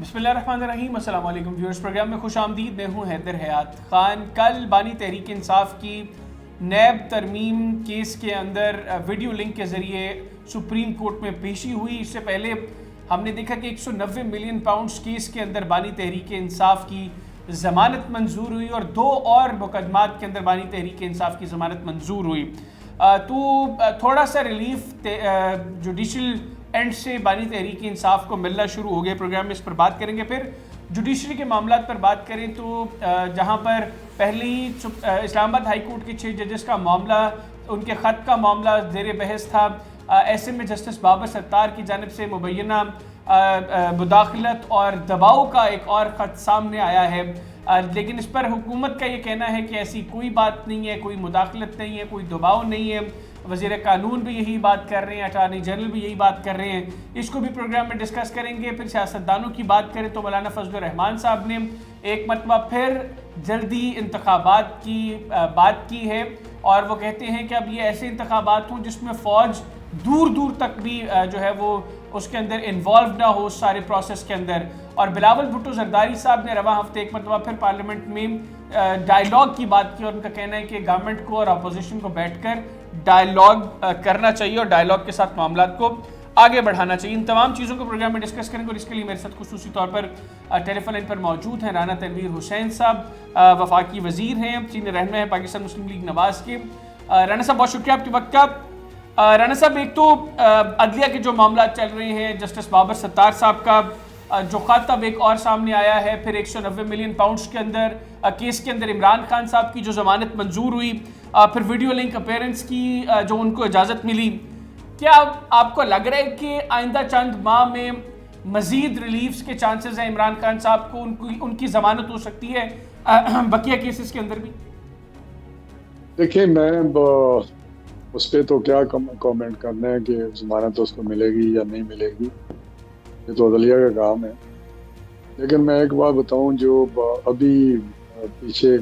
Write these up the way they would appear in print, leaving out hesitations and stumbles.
بسم اللہ الرحمن الرحیم۔ السلام علیکم ویورز، پروگرام میں خوش آمدید۔ میں ہوں حیدر حیات خان۔ کل بانی تحریک انصاف کی نیب ترمیم کیس کے اندر ویڈیو لنک کے ذریعے سپریم کورٹ میں پیشی ہوئی۔ اس سے پہلے ہم نے دیکھا کہ 190 ملین پاؤنڈز کیس کے اندر بانی تحریک انصاف کی ضمانت منظور ہوئی اور 2 اور مقدمات کے اندر بانی تحریک انصاف کی ضمانت منظور ہوئی۔ تو تھوڑا سا ریلیف جوڈیشل اینڈ سے بانی تحریک انصاف کو ملنا شروع ہو گئے۔ پروگرام میں اس پر بات کریں گے۔ پھر جوڈیشری کے معاملات پر بات کریں تو جہاں پر پہلے ہی اسلام آباد ہائی کورٹ کے 6 ججز کا معاملہ، ان کے خط کا معاملہ زیر بحث تھا، ایسے میں جسٹس بابر ستار کی جانب سے مبینہ مداخلت اور دباؤ کا ایک اور خط سامنے آیا ہے، لیکن اس پر حکومت کا یہ کہنا ہے کہ ایسی کوئی بات نہیں ہے، کوئی مداخلت نہیں ہے، کوئی دباؤ نہیں ہے۔ وزیر قانون بھی یہی بات کر رہے ہیں، اٹارنی جنرل بھی یہی بات کر رہے ہیں۔ اس کو بھی پروگرام میں ڈسکس کریں گے۔ پھر سیاستدانوں کی بات کریں تو مولانا فضل الرحمان صاحب نے ایک مرتبہ پھر جلدی انتخابات کی بات کی ہے اور وہ کہتے ہیں کہ اب یہ ایسے انتخابات ہوں جس میں فوج دور دور تک بھی جو ہے وہ اس کے اندر انوالو نہ ہو سارے پروسیس کے اندر۔ اور بلاول بھٹو زرداری صاحب نے رواں ہفتے ایک مرتبہ پھر پارلیمنٹ میں ڈائیلاگ کی بات کی اور ان کا کہنا ہے کہ گورنمنٹ کو اور اپوزیشن کو بیٹھ کر ڈائیلاگ کرنا چاہیے اور ڈائیلاگ کے ساتھ معاملات کو آگے بڑھانا چاہیے۔ ان تمام چیزوں کو پروگرام میں ڈسکس کریں گے اور اس کے لیے میرے ساتھ خصوصی طور پر ٹیلی فون لائن پر موجود ہیں رانا تنویر حسین صاحب، وفاقی وزیر ہیں، سینئر رہنما ہیں پاکستان مسلم لیگ نواز کے۔ رانا صاحب بہت شکریہ آپ کے وقت کا۔ رانا صاحب، ایک تو عدلیہ کے جو معاملات چل رہے ہیں، جسٹس بابر ستار صاحب کا جو خط اب ایک اور سامنے آیا ہے، پھر 190 ملین پاؤنڈز کے اندر کیس کے اندر عمران خان صاحب کی جو ضمانت منظور ہوئی، پھر ویڈیو لنک اپیرنس کی جو ان کو اجازت ملی، کیا آپ کو لگ رہا ہے کہ آئندہ چند ماہ میں مزید ریلیفز کے چانسز ہیں عمران خان صاحب کو، ان کی ضمانت ہو سکتی ہے بقیہ کیسز کے اندر بھی؟ دیکھیں، میں اس پہ تو کیا کامنٹ کرنا ہے کہ ضمانت اس کو ملے گی یا نہیں ملے گی، یہ تو عدلیہ کا کام ہے۔ لیکن میں ایک بات بتاؤں، جو ابھی پیچھے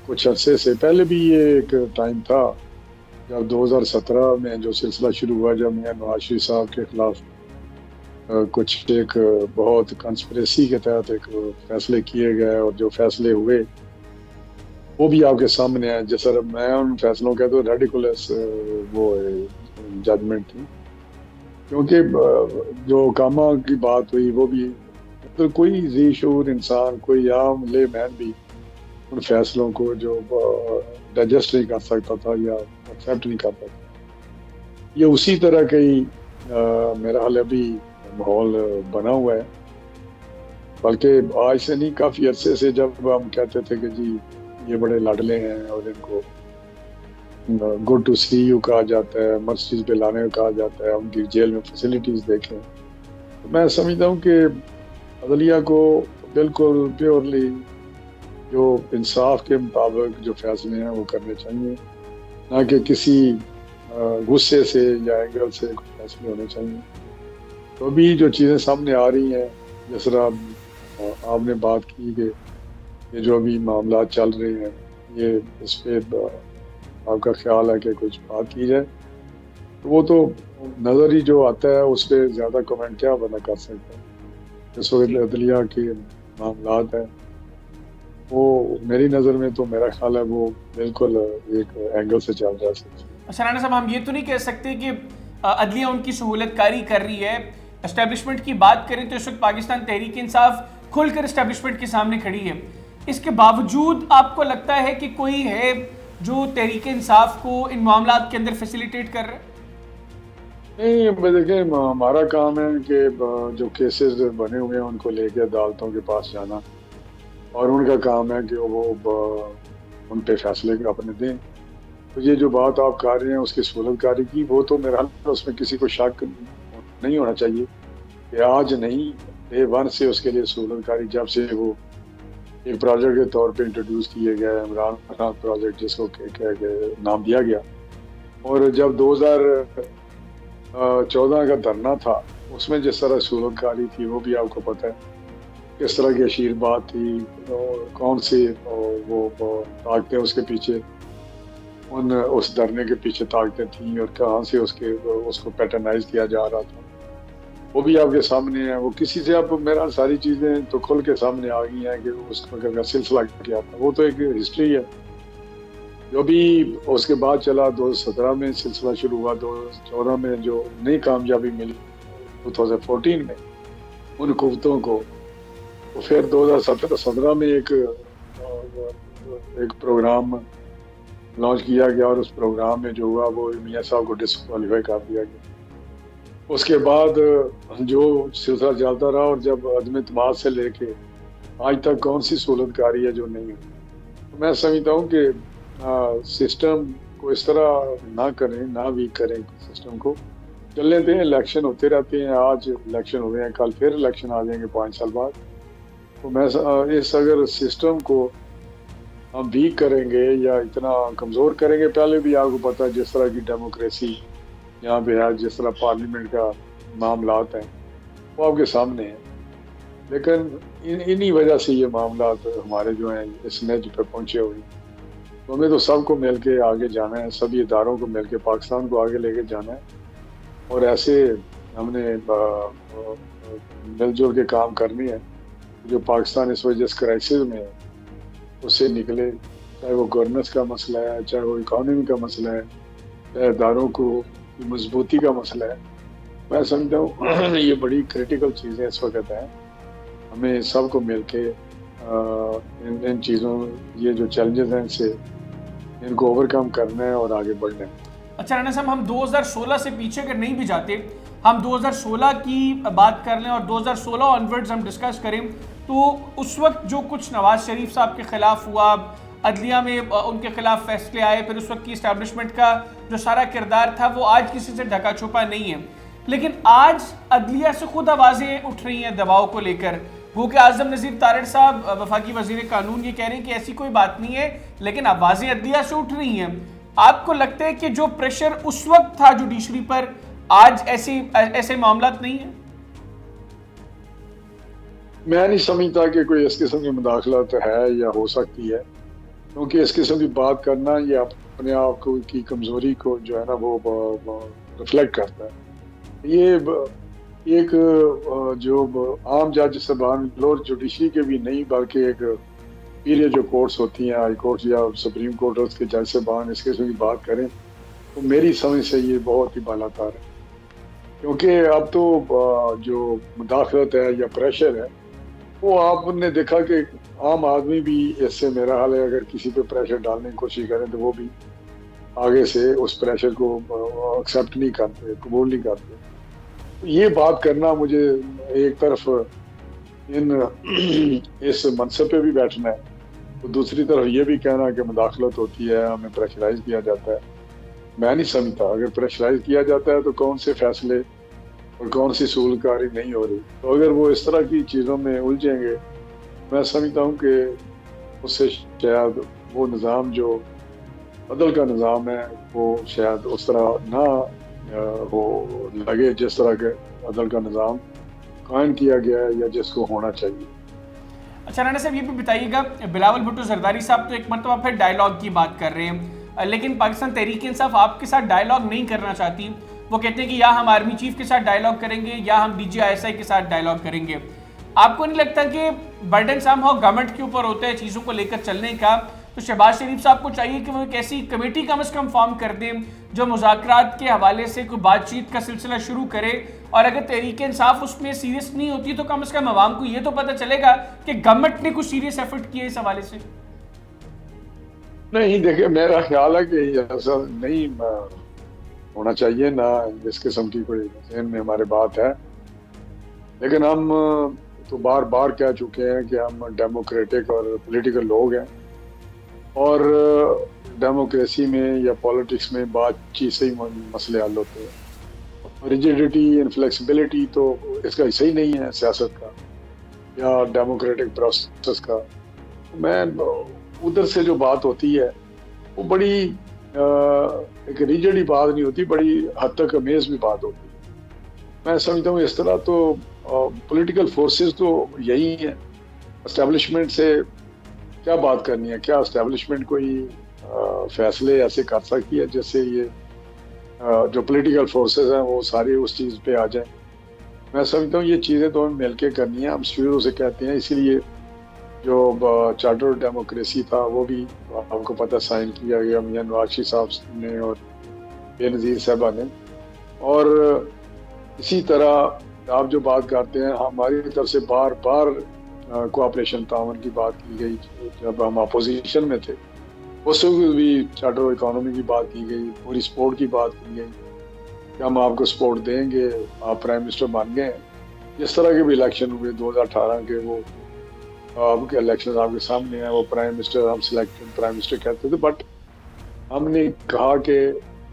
کچھ عرصے سے پہلے بھی یہ ایک ٹائم تھا جب 2017 میں جو سلسلہ شروع ہوا، جب میاں نواز شریف صاحب کے خلاف کچھ ایک بہت کنسپریسی کے تحت ایک فیصلے کیے گئے اور جو فیصلے ہوئے وہ بھی آپ کے سامنے ہے۔ جیسا میں ان فیصلوں کا تو ریڈیکولس وہ ججمنٹ تھی، کیونکہ جو کاما کی بات ہوئی وہ بھی کوئی ذی شعور انسان، کوئی عام لے مین بھی ان فیصلوں کو جو ڈائجسٹ نہیں کر سکتا تھا یا ایکسیپٹ نہیں کرتا تھا۔ یہ اسی طرح کا ہی میرا حال ابھی ماحول بنا ہوا ہے، بلکہ آج سے نہیں، کافی عرصے سے جب ہم کہتے تھے کہ جی یہ بڑے لاڈلے ہیں اور ان کو گڈ ٹو سی یو کہا جاتا ہے، مرسیز پہ لانے کو کہا جاتا ہے، ان کی جیل میں فیسلٹیز دیکھیں، تو میں سمجھتا ہوں کہ عدلیہ کو بالکل پیورلی جو انصاف کے مطابق جو فیصلے ہیں وہ کرنے چاہیے، نہ کہ کسی غصے سے یا اینگل سے فیصلے ہونے چاہیے۔ تو ابھی جو چیزیں سامنے آ رہی ہیں، جس طرح آپ نے بات کی کہ یہ جو ابھی معاملات چل رہے ہیں، یہ اس پہ آپ کا خیال ہے کہ کچھ بات کی جائے، تو وہ تو نظر ہی جو آتا ہے اس پہ زیادہ کمنٹ کیا بنا کر سکتا ہے۔ اس وقت عدلیہ کے معاملات ہیں وہ میری نظر میں تو میرا خیال ہے وہ بالکل ایک اینگل سے چل رہا ہے۔ رانا صاحب، ہم یہ تو نہیں کہہ سکتے کہ عدلیہ ان کی سہولت کاری کر رہی ہے۔ اسٹیبلشمنٹ کی بات کریں تو اس وقت پاکستان تحریک انصاف کھل کر اسٹیبلشمنٹ کے سامنے کھڑی ہے، اس کے باوجود آپ کو لگتا ہے کہ کوئی ہے جو تحریک انصاف کو ان معاملات کے اندر فیسیلیٹیٹ کر رہا ہے؟ نہیں، دیکھیں، ہمارا کام ہے کہ جو کیسز بنے ہوئے ہیں ان کو لے کے عدالتوں کے پاس جانا، اور ان کا کام ہے کہ وہ ان پہ فیصلے اپنے دیں۔ تو یہ جو بات آپ کر رہے ہیں اس کی سہولت کاری کی، وہ تو میرا خیال اس میں کسی کو شک نہیں ہونا چاہیے کہ آج نہیں، ڈے ون سے اس کے لیے سہولت کاری، جب سے وہ ایک پروجیکٹ کے طور پہ انٹروڈیوس کیے گئے، عمران خان پروجیکٹ جس کو نام دیا گیا، اور جب 2014 کا دھرنا تھا اس میں جس طرح سہولت کاری تھی وہ بھی آپ کو پتہ ہے، کس طرح کی اشیر بات تھی، کون سی وہ طاقتیں اس کے پیچھے، اس دھرنے کے پیچھے طاقتیں تھیں، اور کہاں سے اس کو پیٹرنائز کیا جا رہا تھا۔ وہ بھی آپ کے سامنے ہے. وہ کسی سے اب میرا ساری چیزیں تو کھل کے سامنے آ گئی ہیں کہ اس کا سلسلہ کیا تھا. وہ تو ایک ہسٹری ہے جو بھی اس کے بعد چلا. 2017 میں سلسلہ شروع ہوا, 2014 میں جو نئی کامیابی ملی 2014 میں ان قوتوں کو, تو پھر 2017 میں ایک پروگرام لانچ کیا گیا اور اس پروگرام میں جو ہوا وہ میاں صاحب کو ڈسکوالیفائی کر دیا گیا. اس کے بعد جو سلسلہ چلتا رہا اور جب عدم اعتماد سے لے کے آج تک کون سی سہولت کاری ہے جو نہیں ہے. تو میں سمجھتا ہوں کہ سسٹم کو اس طرح نہ کریں, نہ ویک کریں سسٹم کو, چلنے دیں. الیکشن ہوتے رہتے ہیں, آج الیکشن ہو رہے ہیں, کل پھر الیکشن آ جائیں گے 5 سال بعد. تو میں اگر سسٹم کو ہم ویک کریں گے یا اتنا کمزور کریں گے, پہلے بھی آپ کو پتہ ہے جس طرح کی ڈیموکریسی یہاں پہ ہے, جس طرح پارلیمنٹ کا معاملات ہیں وہ آپ کے سامنے ہیں. لیکن انہی وجہ سے یہ معاملات ہمارے جو ہیں اس نج پہ پہنچے ہوئے. تو ہمیں تو سب کو مل کے آگے جانا ہے, سبھی اداروں کو مل کے پاکستان کو آگے لے کے جانا ہے, اور ایسے ہم نے مل جل کے کام کرنی ہے جو پاکستان اس وجہ سے کرائسس میں ہے اس سے نکلے. چاہے وہ گورننس کا مسئلہ ہے, چاہے وہ اکانومی کا مسئلہ ہے, چاہے اداروں کو مضبوطی کا مسئلہ ہے. میں سمجھتا ہوں یہ بڑی کریٹیکل چیزیں اس وقت ہیں. ہمیں سب کو مل کے ان چیزوں, یہ جو چیلنجز ہیں ان کو اوور کم کرنا ہے اور آگے بڑھنا ہے. اچھا رانا صاحب, ہم 2016 سے پیچھے اگر نہیں بھی جاتے, ہم 2016 کی بات کر لیں اور 2016 آنورڈز ہم ڈسکس کریں, تو اس وقت جو کچھ نواز شریف صاحب کے خلاف ہوا, عدلیہ میں ان کے خلاف فیصلے آئے, پھر اس وقت کی اسٹیبلشمنٹ کا جو سارا کردار تھا وہ آج کسی سے ڈھکا چھپا نہیں ہے. لیکن آج عدلیہ سے خود آوازیں اٹھ رہی ہیں دباؤ کو لے کر. وہ کہ اعظم نذیر تارڑ صاحب وفاقی وزیر قانون یہ کہہ رہے ہیں کہ ایسی کوئی بات نہیں ہے, لیکن آوازیں عدلیہ سے اٹھ رہی ہیں. آپ کو لگتا ہے کہ جو پریشر اس وقت تھا جوڈیشری پر, آج ایسے معاملات نہیں ہیں؟ میں نہیں سمجھتا کہ کوئی اس قسم کی مداخلت ہے یا ہو سکتی ہے, کیونکہ اس قسم کی بات کرنا یہ اپنے آپ کو کی کمزوری کو جو ہے نا وہ ریفلیکٹ کرتا ہے. یہ ایک جو عام جج صاحبان لوور جوڈیشری کے بھی نہیں بلکہ ایک پیریڈ جو کورٹس ہوتی ہیں, ہائی کورٹ یا سپریم کورٹ, اس کے جج صاحبان اس قسم کی بات کریں تو میری سمجھ سے یہ بہت ہی بالا تار ہے. کیونکہ اب تو جو مداخلت ہے یا پریشر ہے وہ آپ نے دیکھا کہ عام آدمی بھی اس سے, میرا حال ہے اگر کسی پہ پریشر ڈالنے کی کوشش کریں تو وہ بھی آگے سے اس پریشر کو ایکسیپٹ نہیں کرتے, قبول نہیں کرتے. یہ بات کرنا مجھے ایک طرف اس منصب پہ بھی بیٹھنا ہے, تو دوسری طرف یہ بھی کہنا کہ مداخلت ہوتی ہے, ہمیں پریشرائز کیا جاتا ہے. میں نہیں سمجھتا اگر پریشرائز کیا جاتا ہے تو کون سے فیصلے اور کون سی سہولت کاری نہیں ہو رہی. تو اگر وہ اس طرح کی چیزوں میں الجھیں گے, میں سمجھتا ہوں کہ اس سے شاید وہ نظام جو عدل کا نظام ہے وہ شاید اس طرح نہ وہ لگے جس طرح کے عدل کا نظام قائم کیا گیا ہے یا جس کو ہونا چاہیے. اچھا رانا صاحب, یہ بھی بتائیے گا, بلاول بھٹو زرداری صاحب تو ایک مرتبہ پھر ڈائیلاگ کی بات کر رہے ہیں, لیکن پاکستان تحریک انصاف آپ کے ساتھ ڈائیلاگ نہیں کرنا چاہتی. وہ کہتے ہیں کہ یا ہم آرمی چیف کے ساتھ ڈائیلاگ کریں گے یا ہم DGI کے ساتھ ڈائیلاگ کریں گے. آپ کو نہیں لگتا کہ برڈن سام ہو گورنمنٹ کے اوپر ہوتا ہے چیزوں کو لے کر چلنے کا؟ تو شہباز شریف صاحب کو چاہیے کہ وہ ایک ایسی کمیٹی کم از کم فارم کر دیں جو مذاکرات کے حوالے سے کوئی بات چیت کا سلسلہ شروع کرے, اور اگر تحریک انصاف اس میں سیریس نہیں ہوتی تو کم از کم عوام کو یہ تو پتہ چلے گا کہ گورنمنٹ نے کچھ سیریس ایفرٹ کیے اس حوالے سے. نہیں دیکھیں, میرا خیال ہے کہ ایسا نہیں ہونا چاہیے, نہ اس قسم کی کوئی ذہن میں ہمارے بات ہے. لیکن ہم تو بار بار کہہ چکے ہیں کہ ہم ڈیموکریٹک اور پولیٹیکل لوگ ہیں, اور ڈیموکریسی میں یا پالیٹکس میں بات چیت سے ہی مسئلے حل ہوتے ہیں. ریجیڈیٹی انفلیکسیبلٹی تو اس کا حصہ ہی نہیں ہے سیاست کا یا ڈیموکریٹک پروسیس کا. میں ادھر سے جو بات ہوتی ہے وہ بڑی ایک ریجڈی بات نہیں ہوتی, بڑی حد تک امیز بھی بات ہوتی ہے. میں سمجھتا ہوں اس طرح تو پولیٹیکل فورسز تو یہی ہیں. اسٹیبلشمنٹ سے کیا بات کرنی ہے؟ کیا اسٹیبلشمنٹ کوئی فیصلے ایسے کر سکتی ہے جس سے یہ جو پولیٹیکل فورسز ہیں وہ سارے اس چیز پہ آ جائیں؟ میں سمجھتا ہوں یہ چیزیں تو ہمیں مل کے کرنی ہیں. ہم شروع سے کہتے ہیں, اسی لیے جو چارٹر ڈیموکریسی تھا وہ بھی آپ کو پتہ سائن کیا گیا میاں نواز شریف صاحب نے اور بے نظیر صاحبہ نے. اور اسی طرح آپ جو بات کرتے ہیں, ہماری طرف سے بار بار کوآپریشن تعاون کی بات کی گئی. جب ہم اپوزیشن میں تھے اس وقت بھی چارٹر اکانومی کی بات کی گئی, پوری سپورٹ کی بات کی گئی کہ ہم آپ کو سپورٹ دیں گے, آپ پرائم منسٹر بن گئے. جس طرح کے بھی الیکشن ہوئے 2018 کے, وہ آپ کے الیکشن آپ کے سامنے ہیں, وہ پرائم منسٹر ہم سلیکٹڈ پرائم منسٹر کہتے تھے, بٹ ہم نے کہا کہ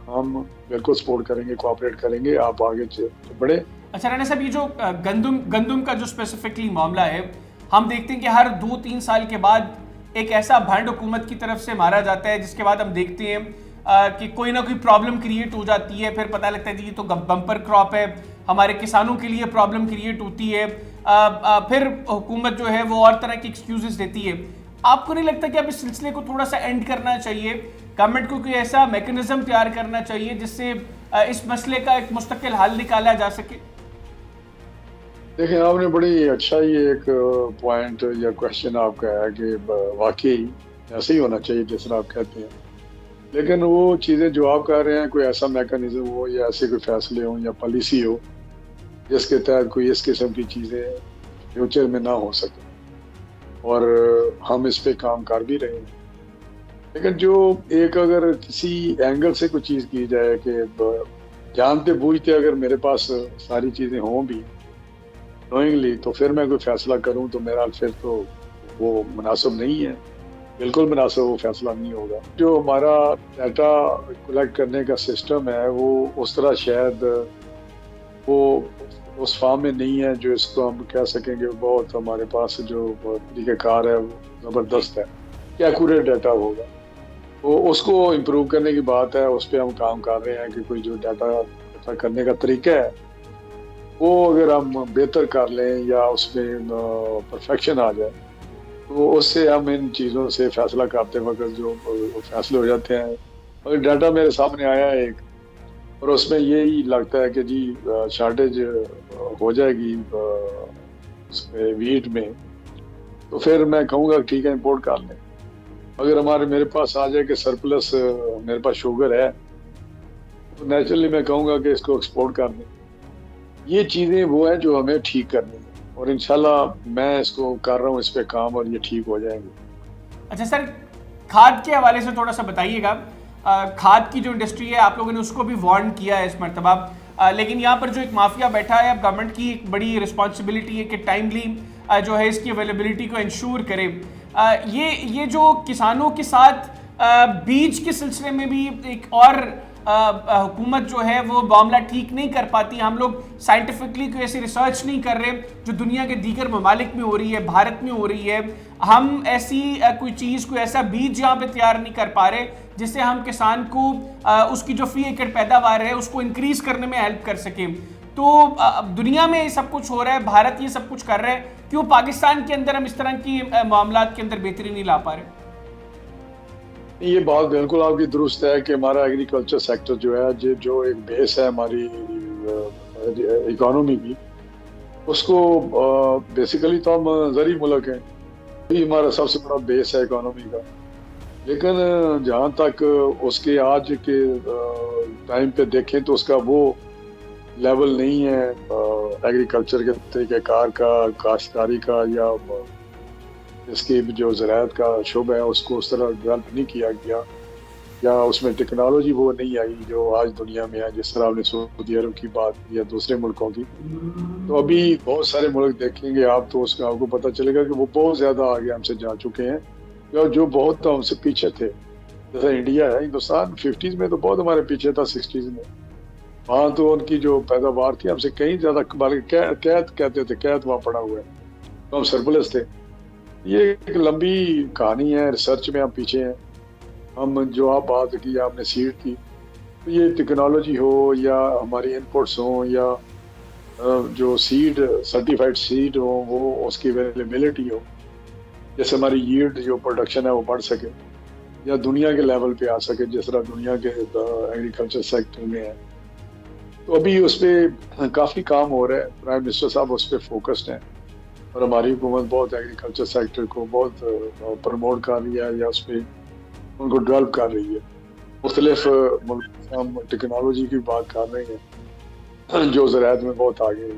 ہم بالکل سپورٹ کریں گے, کوآپریٹ کریں گے, آپ آگے بڑھیں. اچھا رانا صاحب, یہ جو گندم کا جو اسپیسیفکلی معاملہ ہے, ہم دیکھتے ہیں کہ ہر 2-3 سال کے بعد ایک ایسا بھنڈ حکومت کی طرف سے مارا جاتا ہے, جس کے بعد ہم دیکھتے ہیں کہ کوئی نہ کوئی پرابلم کریٹ ہو جاتی ہے. پھر پتہ لگتا ہے جی یہ تو بمپر کراپ ہے, ہمارے کسانوں کے لیے پرابلم کریٹ ہوتی ہے. پھر حکومت جو ہے وہ اور طرح کی ایکسکیوزز دیتی ہے. آپ کو نہیں لگتا کہ اب اس سلسلے کو تھوڑا سا اینڈ کرنا چاہیے, گورنمنٹ کو کوئی ایسا میکنزم تیار کرنا چاہیے جس سے اس مسئلے کا ایک مستقل حل نکالا جا سکے؟ دیکھیں, آپ نے بڑی اچھا ہی ایک پوائنٹ یا کوشچن آپ کا ہے کہ واقعی ایسے ہی ہونا چاہیے جس طرح آپ کہتے ہیں, لیکن وہ چیزیں جو آپ کہہ رہے ہیں کوئی ایسا میکانزم ہو یا ایسے کوئی فیصلے ہوں یا پالیسی ہو جس کے تحت کوئی اس قسم کی چیزیں فیوچر میں نہ ہو سکیں, اور ہم اس پہ کام کر بھی رہے ہیں. لیکن جو ایک اگر کسی اینگل سے کوئی چیز کی جائے کہ جانتے بوجھتے اگر میرے پاس ساری چیزیں ہوں بھی نوئنگلی, تو پھر میں کوئی فیصلہ کروں تو میرا پھر تو وہ مناسب نہیں ہے, بالکل مناسب وہ فیصلہ نہیں ہوگا. جو ہمارا ڈیٹا کلیکٹ کرنے کا سسٹم ہے وہ اس طرح شاید وہ اس فارم میں نہیں ہے جو اس کو ہم کہہ سکیں کہ بہت ہمارے پاس جو طریقہ کار ہے وہ زبردست ہے کہ ایکوریٹ ڈیٹا ہوگا. وہ اس کو امپروو کرنے کی بات ہے, اس پہ ہم کام کر رہے ہیں کہ کوئی جو ڈیٹا کرنے کا طریقہ ہے وہ اگر ہم بہتر کر لیں یا اس میں پرفیکشن آ جائے تو اس سے ہم ان چیزوں سے فیصلہ کرتے وقت جو فیصلے ہو جاتے ہیں. اگر ڈیٹا میرے سامنے آیا ہے ایک اور اس میں یہی لگتا ہے کہ جی شارٹیج ہو جائے گی اس میں ویٹ میں, تو پھر میں کہوں گا ٹھیک ہے امپورٹ کر لیں. اگر میرے پاس آ جائے کہ سرپلس میرے پاس شوگر ہے تو نیچرلی میں کہوں گا کہ اس کو ایکسپورٹ کر دیں. یہ چیزیں وہ ہیں جو ہمیں ٹھیک کرنی ہیں, اور انشاءاللہ میں اس کو کر رہا ہوں اس پہ کام, اور یہ ٹھیک ہو جائیں گے. اچھا سر, کھاد کے حوالے سے تھوڑا سا بتائیے گا. کھاد کی جو انڈسٹری ہے آپ لوگوں نے اس کو بھی وارن کیا ہے اس مرتبہ, لیکن یہاں پر جو ایک مافیا بیٹھا ہے, اب گورنمنٹ کی ایک بڑی رسپانسبلٹی ہے کہ ٹائملی جو ہے اس کی اویلیبلٹی کو انشور کرے. یہ جو کسانوں کے ساتھ بیج کے سلسلے میں بھی ایک اور حکومت جو ہے وہ معاملہ ٹھیک نہیں کر پاتی. ہم لوگ سائنٹیفکلی کوئی ایسی ریسرچ نہیں کر رہے جو دنیا کے دیگر ممالک میں ہو رہی ہے, بھارت میں ہو رہی ہے. ہم ایسی کوئی چیز, کوئی ایسا بیج یہاں پہ تیار نہیں کر پا رہے جس سے ہم کسان کو اس کی جو فی ایکڑ پیداوار ہے اس کو انکریز کرنے میں ہیلپ کر سکیں. تو دنیا میں یہ سب کچھ ہو رہا ہے, بھارت یہ سب کچھ کر رہا ہے, کیوں پاکستان کے اندر ہم اس طرح کی معاملات کے اندر بہتری نہیں لا پا رہے؟ یہ بات بالکل آپ کی درست ہے کہ ہمارا ایگریکلچر سیکٹر جو ہے جو ایک بیس ہے ہماری اکانومی کی, اس کو بیسیکلی تو ہم زرعی ملک ہیں, یہ ہمارا سب سے بڑا بیس ہے اکانومی کا. لیکن جہاں تک اس کے آج کے ٹائم پہ دیکھیں تو اس کا وہ لیول نہیں ہے ایگریکلچر کے طریقہ کار کا, کاشتکاری کا, یا اس کی جو زراعت کا شعبہ ہے اس کو اس طرح ڈیولپ نہیں کیا گیا, یا اس میں ٹیکنالوجی وہ نہیں آئی جو آج دنیا میں ہے. جس طرح آپ نے سعودی عرب کی بات کی یا دوسرے ملکوں کی, تو ابھی بہت سارے ملک دیکھیں گے آپ تو اس کا آپ کو پتہ چلے گا کہ وہ بہت زیادہ آگے ہم سے جا چکے ہیں, جو بہت ہم سے پیچھے تھے. جیسا انڈیا ہے, ہندوستان 50s میں تو بہت ہمارے پیچھے تھا, 60s میں. وہاں تو ان کی جو پیداوار تھی ہم سے کہیں زیادہ, قحط کہتے تھے, قحط وہاں پڑا ہوا ہے, تو ہم سرپلس تھے. یہ ایک لمبی کہانی ہے, ریسرچ میں ہم پیچھے ہیں. ہم جو آپ بات کی آپ نے سیڈ کی, تو یہ ٹیکنالوجی ہو یا ہماری انپوٹس ہوں یا جو سیڈ سرٹیفائڈ سیڈ ہو, وہ اس کی اویلیبلٹی ہو, جیسے ہماری ییلڈ جو پروڈکشن ہے وہ بڑھ سکے یا دنیا کے لیول پہ آ سکے جس طرح دنیا کے ایگریکلچر سیکٹر میں ہے. تو ابھی اس پہ کافی کام ہو رہا ہے، پرائم منسٹر صاحب اس پہ فوکسڈ ہیں، اور ہماری حکومت بہت ایگریکلچر سیکٹر کو بہت پروموٹ کر رہی ہے، یا اس پہ ان کو ڈیولپ کر رہی ہے. مختلف ملک سے ہم ٹیکنالوجی کی بات کر رہے ہیں جو زراعت میں بہت آگے ہے.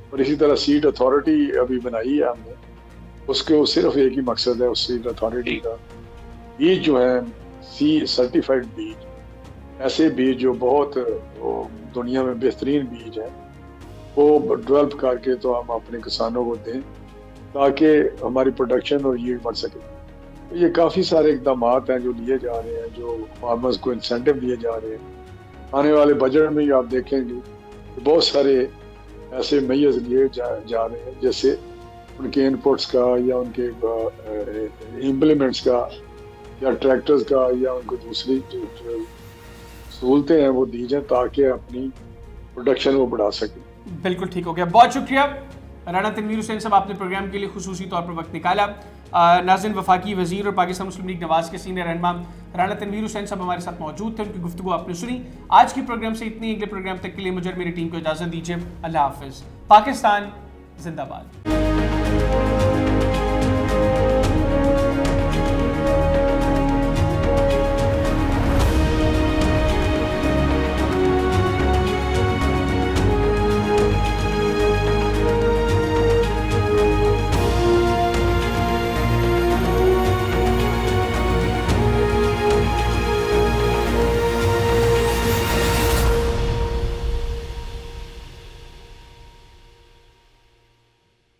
اور اسی طرح سیڈ اتھارٹی ابھی بنائی ہے ہم نے، اس کے صرف ایک ہی مقصد ہے اس سیڈ اتھارٹی کا، بیج جو ہے سی سرٹیفائڈ بیج، ایسے بیج جو بہت دنیا میں بہترین بیج ہیں، وہ ڈیولپ کر کے تو ہم اپنے کسانوں کو دیں تاکہ ہماری پروڈکشن اور یہ بڑھ سکے. یہ کافی سارے اقدامات ہیں جو لیے جا رہے ہیں، جو فارمرز کو انسینٹیو دیے جا رہے ہیں. آنے والے بجٹ میں آپ دیکھیں گے کہ بہت سارے ایسے میز لیے جا رہے ہیں، جیسے ان کے انپٹس کا، یا ان کے امپلیمنٹس کا، یا ٹریکٹرز کا، یا ان کو دوسری جو سہولتیں ہیں وہ دی جائیں تاکہ اپنی پروڈکشن وہ بڑھا سکیں. بالکل ٹھیک ہو گیا، بہت شکریہ رانا تنویر حسین صاحب، آپ نے پروگرام کے لیے خصوصی طور پر وقت نکالا. ناظرین، وفاقی وزیر اور پاکستان مسلم لیگ نواز کے سینئر رہنما رانا تنویر حسین صاحب ہمارے ساتھ موجود تھے، ان کی گفتگو آپ نے سنی. آج کی پروگرام سے اتنی، اگلے پروگرام تک کے لیے مجھے اور میری ٹیم کو اجازت دیجیے. اللہ حافظ. پاکستان زندہ باد.